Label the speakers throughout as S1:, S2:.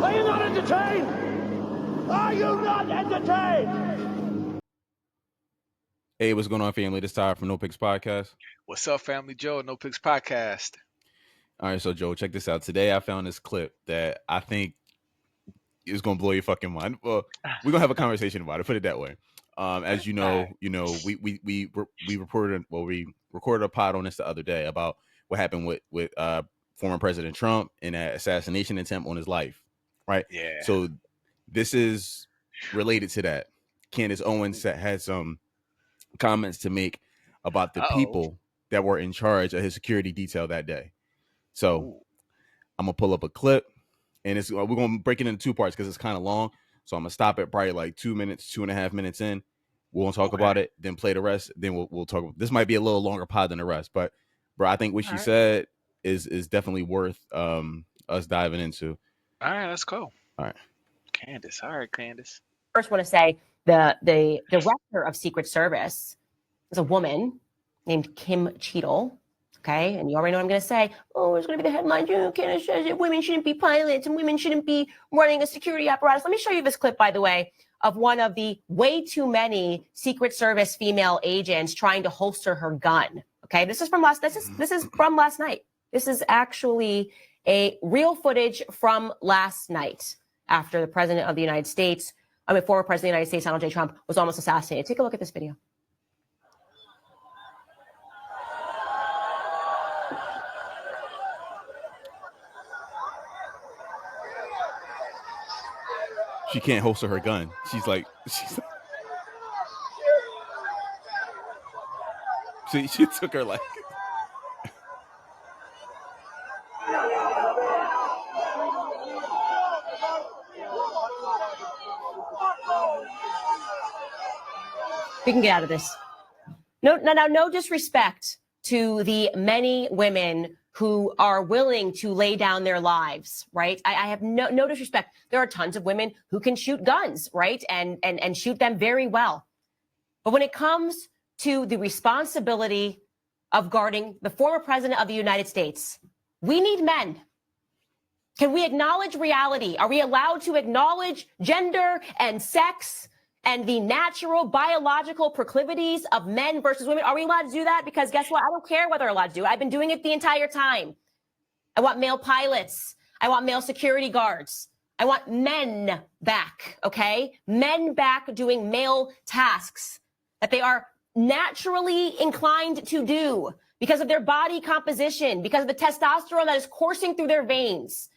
S1: Are you not entertained? Are you not entertained?
S2: Hey, what's going on, family? This is Ty from No Picks Podcast.
S3: What's up, family? Joe, No Picks Podcast.
S2: All right, so Joe, check this out. Today I found this clip that I think is going to blow your fucking mind. Well, we're going to have a conversation about it, put it that way. As you know, we recorded a pod on this the other day about what happened with former President Trump and that assassination attempt on his life, right?
S3: Yeah.
S2: So this is related to that. Candance Owens had some comments to make about the people that were in charge of his security detail that day. So I'm gonna pull up a clip, and we're gonna break it into two parts because it's kind of long. So I'm gonna stop it probably like 2.5 minutes in. We'll talk about it, then play the rest. Then we'll talk. This might be a little longer pod than the rest, but bro, I think what she said is definitely worth us diving into.
S3: All right, let's go.
S2: All right,
S3: Candance. All right, Candance.
S4: First, want to say the director of Secret Service is a woman named Kim Cheadle. Okay, and you already know what I'm going to say. Oh, it's going to be the headline. Candace says that women shouldn't be pilots and women shouldn't be running a security apparatus. Let me show you this clip, by the way, of one of the way too many Secret Service female agents trying to holster her gun. Okay, this is from last night. This is actually a real footage from last night after the president of the United States, former president of the United States, Donald J. Trump, was almost assassinated. Take a look at this video.
S2: she can't holster her gun. She's she took her like.
S4: We can get out of this. No disrespect to the many women who are willing to lay down their lives, right? I have no disrespect. There are tons of women who can shoot guns, right? And shoot them very well. But when it comes to the responsibility of guarding the former president of the United States, we need men. Can we acknowledge reality? Are we allowed to acknowledge gender and sex and the natural biological proclivities of men versus women? Are we allowed to do that? Because guess what? I don't care whether we're allowed to do it. I've been doing it the entire time. I want male pilots. I want male security guards. I want men back, okay? Men back doing male tasks that they are naturally inclined to do because of their body composition, because of the testosterone that is coursing through their veins.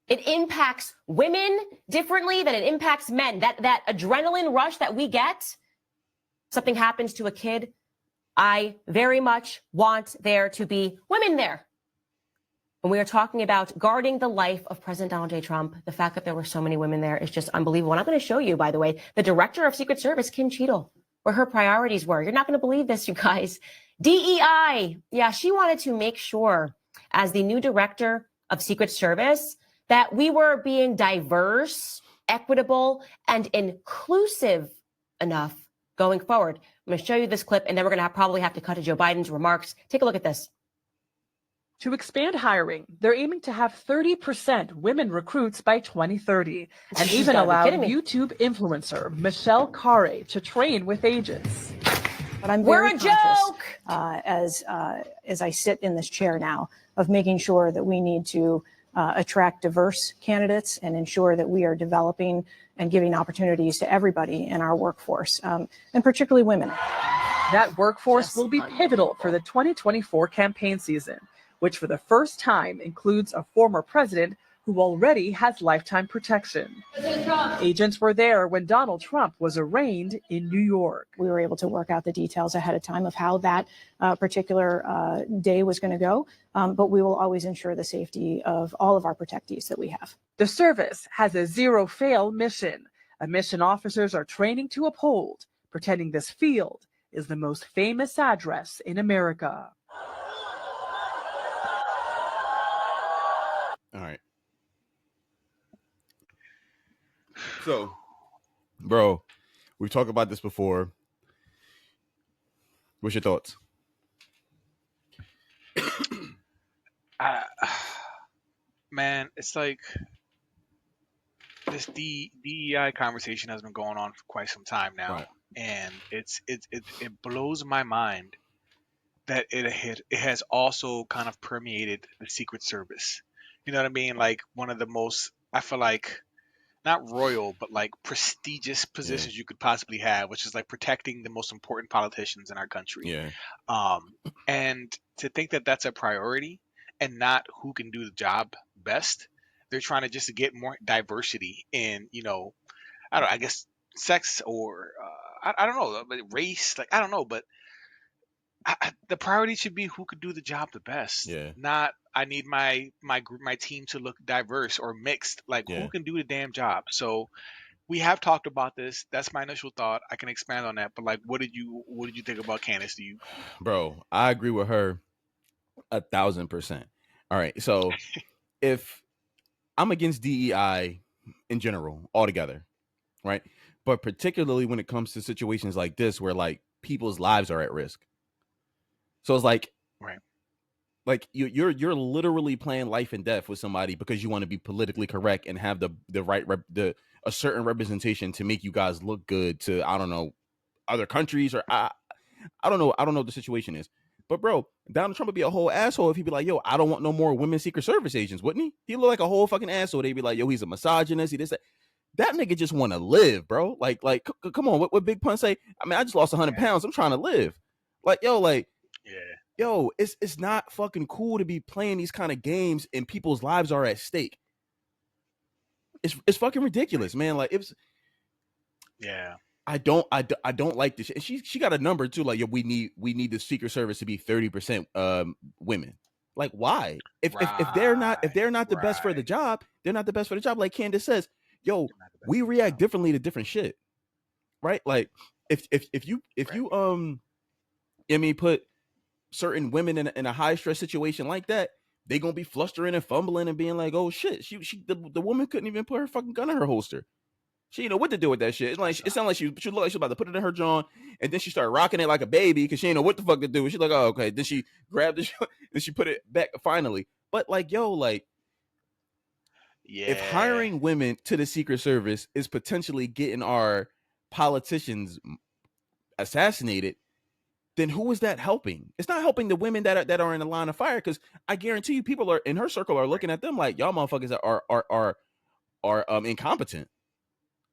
S4: It impacts women differently than it impacts men. That adrenaline rush that we get, something happens to a kid, I very much want there to be women there. When we are talking about guarding the life of President Donald J. Trump, the fact that there were so many women there is just unbelievable. And I'm going to show you, by the way, the director of Secret Service, Kim Cheadle, where her priorities were. You're not going to believe this, you guys. DEI. Yeah, she wanted to make sure, as the new director of Secret Service, that we were being diverse, equitable, and inclusive enough going forward. I'm going to show you this clip, and then we're going to probably have to cut to Joe Biden's remarks. Take a look at this.
S5: To expand hiring, they're aiming to have 30% women recruits by 2030, and even allowed YouTube influencer Michelle Carre to train with agents.
S6: But I'm very conscious, as I sit in this chair now, of making sure that we need to attract diverse candidates and ensure that we are developing and giving opportunities to everybody in our workforce, and particularly women.
S5: That workforce will be pivotal for the 2024 campaign season, which for the first time includes a former president who already has lifetime protection. Agents were there when Donald Trump was arraigned in New York.
S6: We were able to work out the details ahead of time of how that particular day was going to go, but we will always ensure the safety of all of our protectees that we have.
S5: The service has a zero-fail mission, a mission officers are training to uphold, pretending this field is the most famous address in America.
S2: All right. So, bro, we've talked about this before. What's your thoughts?
S3: Man, it's like this DEI conversation has been going on for quite some time now,
S2: Right.
S3: and it blows my mind that it has also kind of permeated the Secret Service. You know what I mean? Like one of the most, I feel like, not royal, but like prestigious positions you could possibly have, which is like protecting the most important politicians in our country.
S2: Yeah.
S3: And to think that that's a priority and not who can do the job best, they're trying to just get more diversity in, I don't know, I guess sex or I don't know, but race, like I don't know, but the priority should be who could do the job the best.
S2: Yeah.
S3: Not I need my group, my team to look diverse or mixed. Like who can do the damn job? So we have talked about this. That's my initial thought. I can expand on that. But like, what did you think about Candance?
S2: Bro, I agree with her 1,000%. All right. So if I'm against DEI in general, altogether, right? But particularly when it comes to situations like this where like people's lives are at risk. So it's like,
S3: right,
S2: like you're literally playing life and death with somebody because you want to be politically correct and have the right a certain representation to make you guys look good to, I don't know, other countries, or I don't know what the situation is. But bro, Donald Trump would be a whole asshole if he'd be like, yo, I don't want no more women Secret Service agents, wouldn't he? He'd look like a whole fucking asshole. They'd be like, yo, he's a misogynist. He this that nigga just want to live, bro. Like come on, what Big Pun say? I mean, I just lost 100 pounds. I'm trying to live. Like, yo, like, yo, it's not fucking cool to be playing these kind of games and people's lives are at stake. It's fucking ridiculous, man. Like it's I don't like this. And she got a number too. Like, yo, we need the Secret Service to be 30% women. Like, why? If they're not the best for the job, they're not the best for the job. Like Candance says, yo, we react differently to different shit, right? Like if you I mean, put certain women in a high stress situation like that, they gonna be flustering and fumbling and being like, oh shit, the woman couldn't even put her fucking gun in her holster. She didn't know what to do with that shit. It's like it sounded like she looked like she was about to put it in her jaw, and then she started rocking it like a baby because she didn't know what the fuck to do. She's like, oh okay. Then she grabbed it and she put it back finally. But like, yo, like, if hiring women to the Secret Service is potentially getting our politicians assassinated, then who is that helping? It's not helping the women that are in the line of fire, because I guarantee you people are in her circle are looking at them like, y'all motherfuckers are incompetent.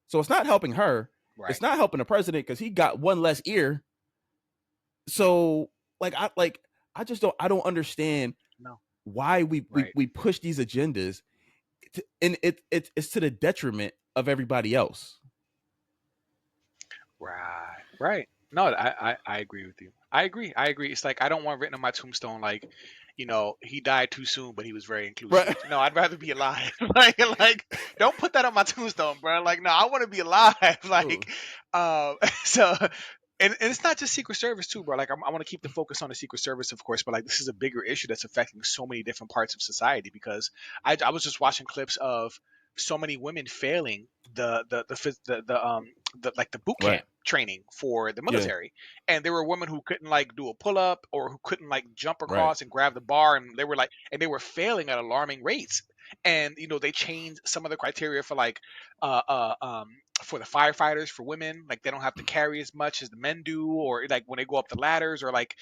S2: So it's not helping her. Right. It's not helping the president because he got one less ear. So I don't understand why we push these agendas, and it's to the detriment of everybody else.
S3: Right. No, I agree with you. I agree. It's like I don't want written on my tombstone like, he died too soon, but he was very inclusive. Right. No, I'd rather be alive. like, don't put that on my tombstone, bro. Like, no, I want to be alive. Like, so, and it's not just Secret Service too, bro. Like, I want to keep the focus on the Secret Service, of course, but like, this is a bigger issue that's affecting so many different parts of society, because I was just watching clips of so many women failing the boot camp training for the military, and there were women who couldn't like do a pull up or who couldn't like jump across and grab the bar, and they were failing at alarming rates. And they changed some of the criteria for like for the firefighters, for women, like they don't have to carry as much as the men do, or like when they go up the ladders, or like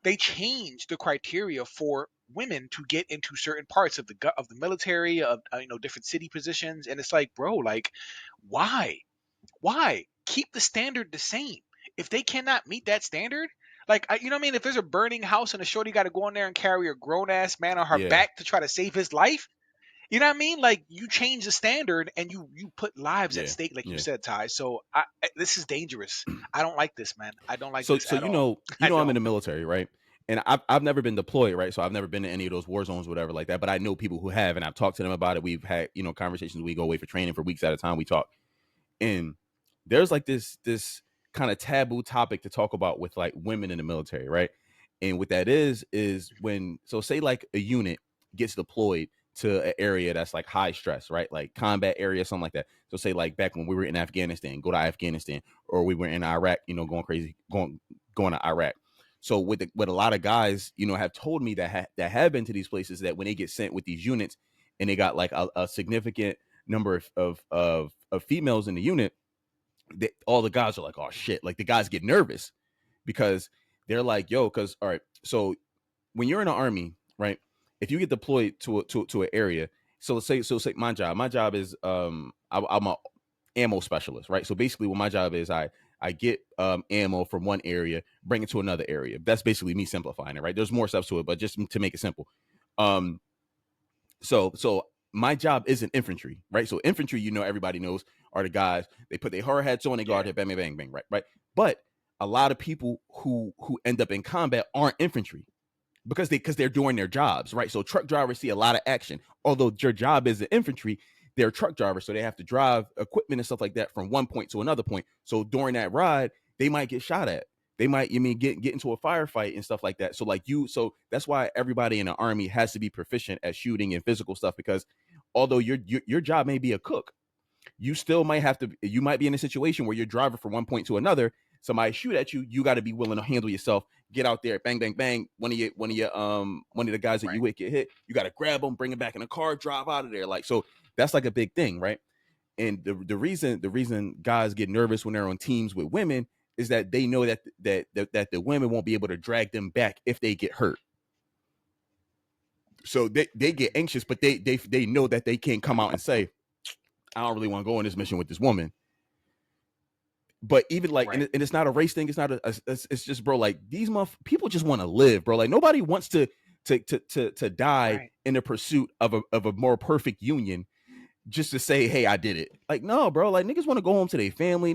S3: they changed the criteria for women to get into certain parts of the military, of different city positions. And it's like, bro, like why keep the standard the same if they cannot meet that standard? Like, you know what I mean? If there's a burning house and a shorty got to go in there and carry a grown ass man on her back to try to save his life, you know what I mean? Like, you change the standard and you put lives at stake, like you said, Ty. So this is dangerous. I don't like this, man. I don't like this. So
S2: I'm in the military, right? And I've never been deployed, right? So I've never been to any of those war zones, whatever like that. But I know people who have, and I've talked to them about it. We've had, conversations. We go away for training for weeks at a time. We talk, and there's like this kind of taboo topic to talk about with like women in the military, right? And what that is when, so say like a unit gets deployed to an area that's like high stress, right? Like combat area, something like that. So say like back when we were in Afghanistan, go to Afghanistan, or we were in Iraq, going crazy, going to Iraq. So what a lot of guys, have told me that have been to these places, that when they get sent with these units and they got like a significant number of females in the unit, all the guys are like, oh shit, like the guys get nervous because they're like, yo, because all right, so when you're in the army, right, if you get deployed to an area, so let's say my job is I'm a ammo specialist, right? So basically what my job is, I get ammo from one area, bring it to another area. That's basically me simplifying it, right? There's more steps to it, but just to make it simple. So my job isn't infantry, right? So infantry, everybody knows, are the guys, they put their hard hats on, they guard, bang, bang, bang, bang, right? But a lot of people who end up in combat aren't infantry because they're doing their jobs, right? So truck drivers see a lot of action. Although your job is the infantry, they're truck drivers, so they have to drive equipment and stuff like that from one point to another point. So during that ride, they might get shot at. They might, get into a firefight and stuff like that. So that's why everybody in the army has to be proficient at shooting and physical stuff, because although your job may be a cook, you still might you might be in a situation where you're driving from one point to another. Somebody shoot at you, you got to be willing to handle yourself. Get out there, bang, bang, bang. One of the guys that you would get hit, you got to grab them, bring them back in the car, drive out of there. Like, so that's like a big thing, right? And the reason guys get nervous when they're on teams with women is that they know that the women won't be able to drag them back if they get hurt. So they get anxious, but they know that they can't come out and say, I don't really want to go on this mission with this woman. But even like, and it's not a race thing. It's not it's just, bro, like these people just want to live, bro. Like nobody wants to die in the pursuit of a more perfect union just to say, hey, I did it. Like, no, bro, like niggas want to go home to their family.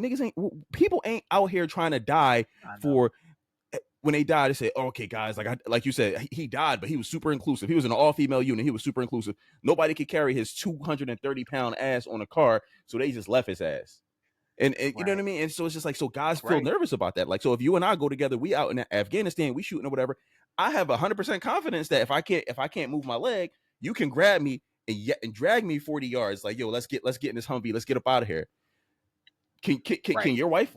S2: People ain't out here trying to die for, when they die, they say, oh, okay, guys, like you said, he died, but he was super inclusive. He was in an all-female unit. He was super inclusive. Nobody could carry his 230-pound ass on a car, so they just left his ass. And you know what I mean? And so it's just like, so guys feel nervous about that. Like, so if you and I go together, we out in Afghanistan, we shooting or whatever, I have 100% confidence that if I can't move my leg, you can grab me and drag me 40 yards. Like, yo, let's get in this Humvee. Let's get up out of here. Can your wife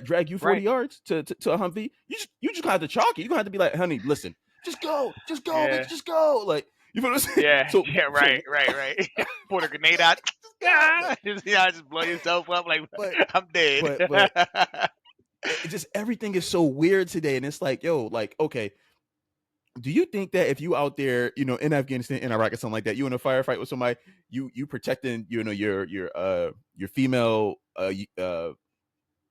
S2: drag you 40 yards to a Humvee? You just gonna have to chalk it. You're gonna have to be like, honey, listen, just go, bitch, just go. Like, you know what I'm saying?
S3: Yeah, right. Put a grenade out. Just blow yourself up like, I'm dead.
S2: But it just, everything is so weird today. And it's like, yo, like, okay, do you think that if you out there, in Afghanistan, in Iraq or something like that, you in a firefight with somebody, you protecting, your female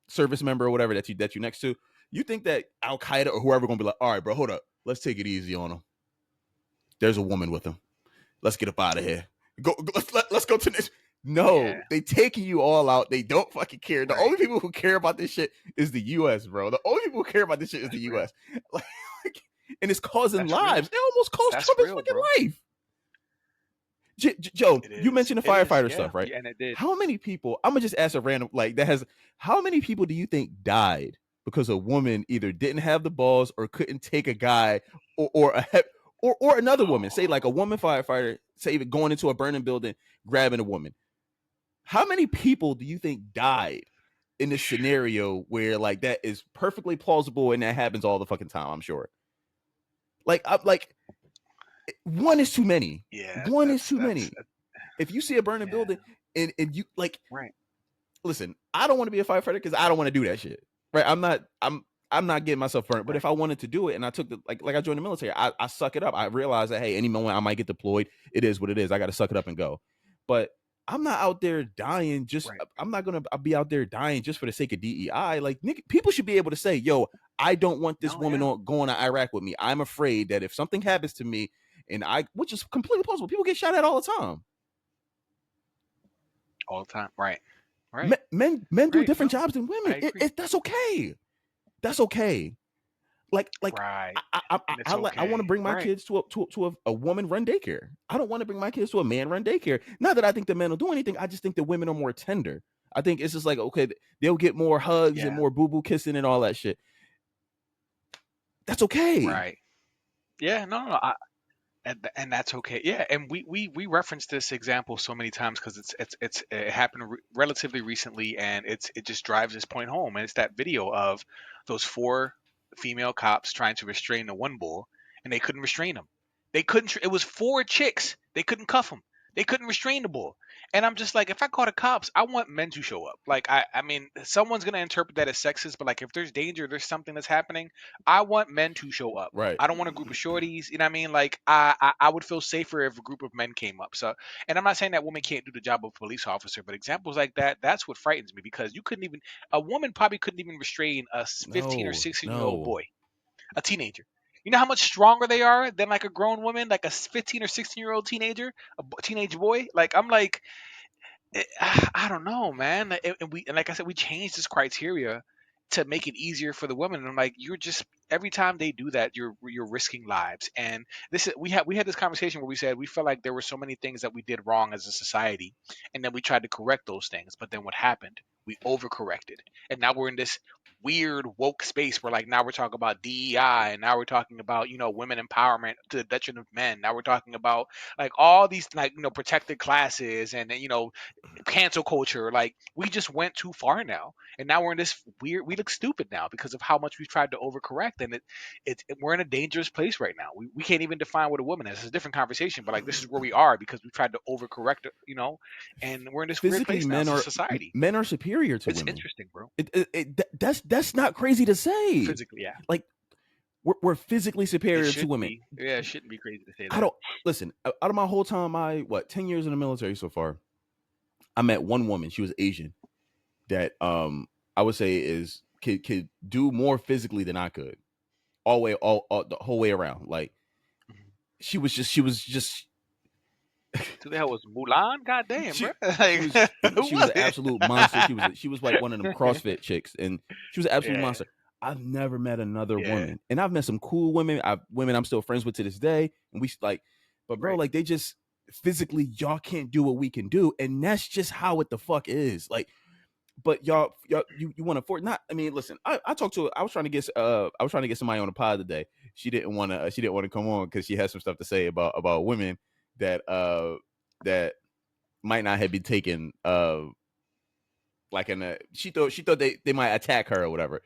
S2: service member or whatever that you next to, you think that Al Qaeda or whoever gonna be like, all right, bro, hold up, let's take it easy on him. There's a woman with him. Let's get up out of here. Let's go to this. No, they taking you all out. They don't fucking care. The only people who care about this shit is the U.S., bro. The only people who care about this shit is the U.S. Like, and it's causing lives. It almost cost Trump his fucking life. Joe, you mentioned the firefighter stuff, right?
S3: Yeah, and it did.
S2: How many people, I'm gonna just ask a random, how many people do you think died because a woman either didn't have the balls or couldn't take a guy or another woman, say like a woman firefighter, say even going into a burning building, grabbing a woman? How many people do you think died in this scenario where like that is perfectly plausible and that happens all the fucking time? I'm sure. Like one is too many. Yeah, one is too many. If you see a burning building and you like, listen, I don't want to be a firefighter because I don't want to do that shit. Right? I'm not getting myself burnt. But if I wanted to do it and I took I joined the military, I suck it up. I realize that, hey, any moment I might get deployed. It is what it is. I got to suck it up and go. But I'm not out there dying I'm not going to be out there dying just for the sake of DEI. Like, people should be able to say, yo, I don't want this woman going to Iraq with me. I'm afraid that if something happens to me, which is completely possible, people get shot at all the time.
S3: All the time, right?
S2: Men do different jobs than women. That's okay. That's okay. Like, I want to bring my kids to a woman run daycare. I don't want to bring my kids to a man run daycare. Not that I think the men will do anything. I just think the women are more tender. I think it's just like, okay, they'll get more hugs and more boo-boo kissing and all that shit. That's okay.
S3: Right. Yeah, no. And that's okay. Yeah, and we referenced this example so many times because it happened relatively recently, and it just drives this point home. And it's that video of those 4 female cops trying to restrain the one bull, and they couldn't restrain him. They couldn't. It was 4 chicks. They couldn't cuff him. They couldn't restrain the bull. And I'm just like, if I call the cops, I want men to show up. Like, I mean, someone's gonna interpret that as sexist, but like, if there's danger, there's something that's happening, I want men to show up.
S2: Right.
S3: I don't want a group of shorties. You know what I mean? Like, I would feel safer if a group of men came up. So, and I'm not saying that women can't do the job of a police officer, but examples like that, that's what frightens me, because you couldn't even, a woman probably couldn't even restrain a 15 or 16-year-old boy, a teenager. You know how much stronger they are than like a grown woman, like a 15 or 16-year-old teenager, teenage boy. Like, I'm like, I don't know, man. And like I said, we changed this criteria to make it easier for the women. And I'm like, you're just, every time they do that, you're risking lives. And this is, we had this conversation where we said we felt like there were so many things that we did wrong as a society, and then we tried to correct those things. But then what happened? We overcorrected, and now we're in this weird woke space where, like, now we're talking about DEI, and now we're talking about, women empowerment to the detriment of men. Now we're talking about like all these, like, protected classes, and cancel culture. Like, we just went too far now, and now we're in this weird, we look stupid now because of how much we've tried to overcorrect. And we're in a dangerous place right now. We can't even define what a woman is. It's a different conversation, but like, this is where we are because we've tried to overcorrect, and we're in this weird
S2: Physically,
S3: place now as a society.
S2: men are superior to
S3: It's
S2: women.
S3: interesting, bro.
S2: That's not crazy to say.
S3: Physically, yeah.
S2: Like, we're physically superior to women.
S3: Yeah, it shouldn't be crazy to say that.
S2: I don't listen. Out of my whole time, 10 years in the military so far, I met one woman. She was Asian. That I would say could do more physically than I could. All the whole way around. Like, she was just.
S3: Who the hell was Mulan? God damn,
S2: She,
S3: bro. Like,
S2: she was an absolute monster. She was like one of them CrossFit chicks, and she was an absolute monster. I've never met another woman, and I've met some cool women. Women I'm still friends with to this day, and we like, but bro, like, they just physically, y'all can't do what we can do, and that's just how it the fuck is. Like, but y'all you want to afford not. I mean, listen, I talked to. I was trying to get somebody on the pod today. She didn't want to come on because she had some stuff to say about women that might not have been taken like she thought they might attack her or whatever,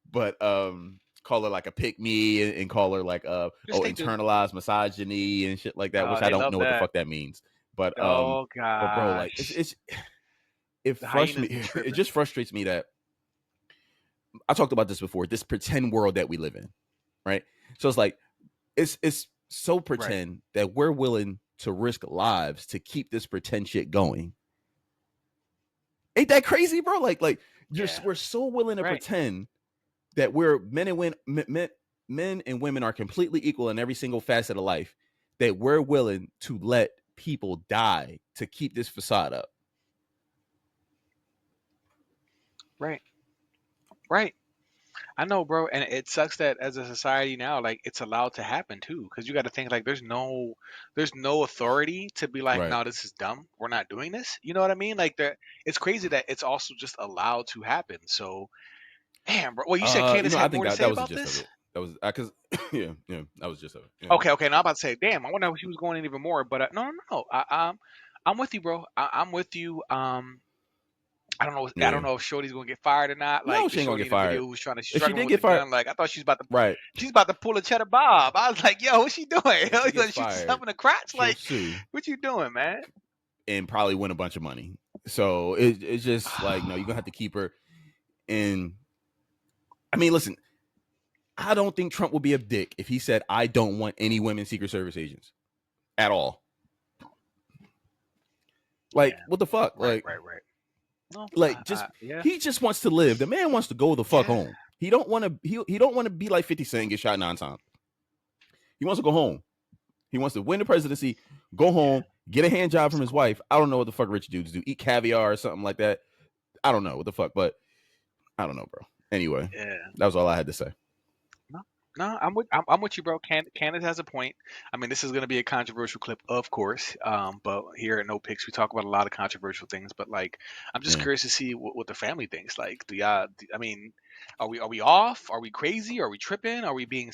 S2: but call her like a pick me and call her like internalized misogyny and shit like that, which I don't know what the fuck that means. But
S3: oh god,
S2: but bro, like, it just frustrates me that I talked about this before, this pretend world that we live in, right? So it's like it's so pretend that we're willing to risk lives to keep this pretend shit going. Ain't that crazy, bro? Like we're so willing to pretend that we're men and women are completely equal in every single facet of life, that we're willing to let people die to keep this facade up.
S3: Right. I know, bro, and it sucks that as a society now, like, it's allowed to happen too, because you got to think, like, there's no authority to be like, no, this is dumb, we're not doing this. You know what I mean? Like, it's crazy that it's also just allowed to happen. So, damn, bro. Well, you said Candace had more to say about this.
S2: That was because yeah, that was just of it. Yeah.
S3: Okay. Now I'm about to say, damn, I wonder if she was going in even more, but no. I'm with you, bro. I'm with you. I don't know. I don't know if Shorty's gonna get fired or not. Like,
S2: no, she ain't gonna get fired.
S3: Who's trying to
S2: if she did get fired, gun,
S3: like, I thought she's about to she's about to pull a Cheddar Bob. I was like, yo, what's she doing? She's gonna shoot herself in the crotch. Like, what you doing, man?
S2: And probably win a bunch of money. So it's just like, no, you're gonna have to keep her. And I mean, listen, I don't think Trump would be a dick if he said, I don't want any women Secret Service agents at all. Like, what the fuck?
S3: Right.
S2: No, like, he just wants to live. The man wants to go the fuck home. He don't want to. He don't want to be like 50 Cent and get shot 9 times. He wants to go home. He wants to win the presidency, go home, get a hand job from his wife. I don't know what the fuck rich dudes do. Eat caviar or something like that. I don't know what the fuck, but I don't know, bro. Anyway, that was all I had to say.
S3: No, I'm with you, bro. Candace has a point. I mean, this is going to be a controversial clip, of course. But here at No Picks, we talk about a lot of controversial things. But, like, I'm just curious to see what the family thinks. Like, I mean, are we off? Are we crazy? Are we tripping? Are we being?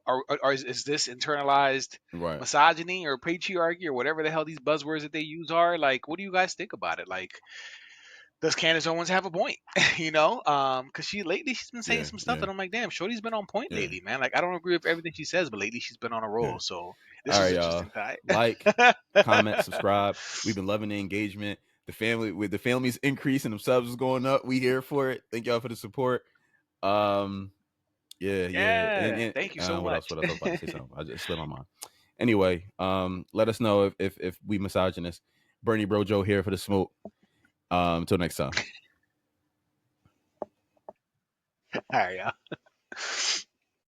S3: Or is this internalized misogyny or patriarchy or whatever the hell these buzzwords that they use are? Like, what do you guys think about it? Like, does Candance Owens have a point? Because she's been saying some stuff that I'm like, damn, Shorty's been on point lately, man. Like, I don't agree with everything she says, but lately she's been on a roll. So this is interesting.
S2: Like, comment, subscribe. We've been loving the engagement. The family's increasing, the subs is going up. We here for it. Thank y'all for the support. And
S3: thank you so much.
S2: What else? I was about to say something. I just slipped my mind. Anyway, let us know if we misogynist. Bernie Bro Joe here for the smoke. Until next time.
S3: All right, y'all.